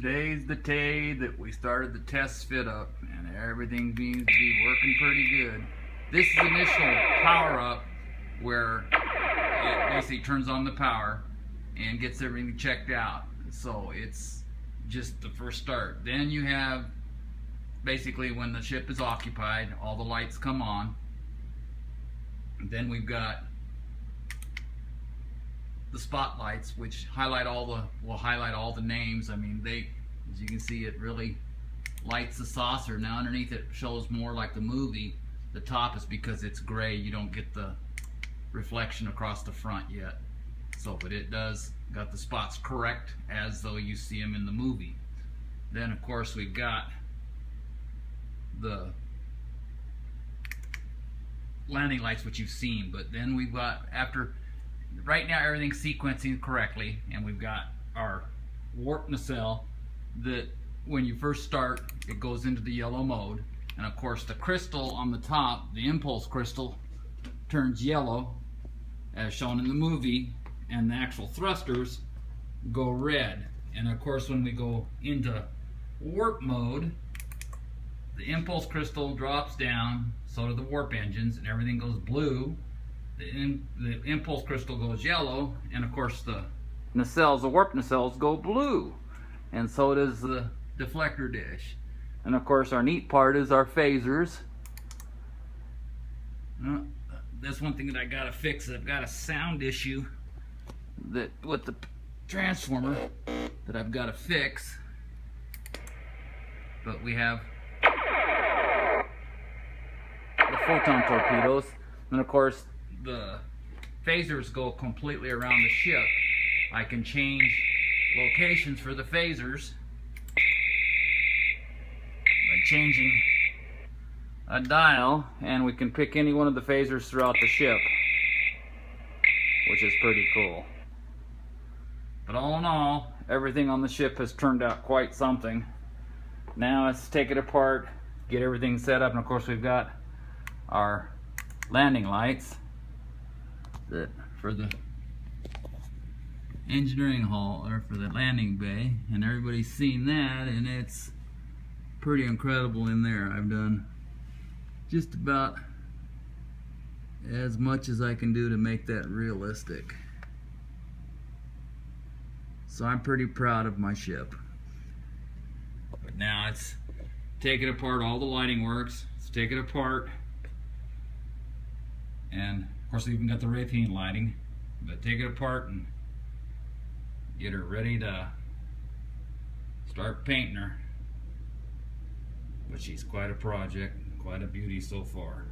Today's the day that we started the test fit up, and everything seems to be working pretty good. This is initial power up where it basically turns on the power and gets everything checked out. So it's just the first start. Then you have basically when the ship is occupied, all the lights come on. Then we've got the spotlights, which highlight will highlight all the names. I mean, as you can see, it really lights the saucer. Now underneath it shows more like the movie. The top is because it's gray. You don't get the reflection across the front yet. So, but it does got the spots correct as though you see them in the movie. Then of course we've got the landing lights, which you've seen. But then we've got, after right now everything's sequencing correctly, and we've got our warp nacelle that when you first start it goes into the yellow mode, and of course the crystal on the top, the impulse crystal, turns yellow as shown in the movie, and the actual thrusters go red. And of course when we go into warp mode, the impulse crystal drops down, so do the warp engines, and everything goes blue. The impulse crystal goes yellow, and of course the nacelles, the warp nacelles, go blue, and so does the deflector dish. And of course our neat part is our phasers. That's one thing that I gotta fix. I've got a sound issue that with the transformer that I've got to fix. But we have the photon torpedoes, and of course the phasers go completely around the ship. I can change locations for the phasers by changing a dial, and we can pick any one of the phasers throughout the ship, which is pretty cool. But all in all, everything on the ship has turned out quite something. Now let's take it apart, get everything set up, and of course we've got our landing lights that for the engineering hall, or for the landing bay, and everybody's seen that, and it's pretty incredible in there. I've done just about as much as I can do to make that realistic. So I'm pretty proud of my ship. But now it's take it apart. All the lighting works. Let's take it apart. And of course we even got the Raytheon lighting. But take it apart and get her ready to start painting her. But she's quite a project, quite a beauty so far.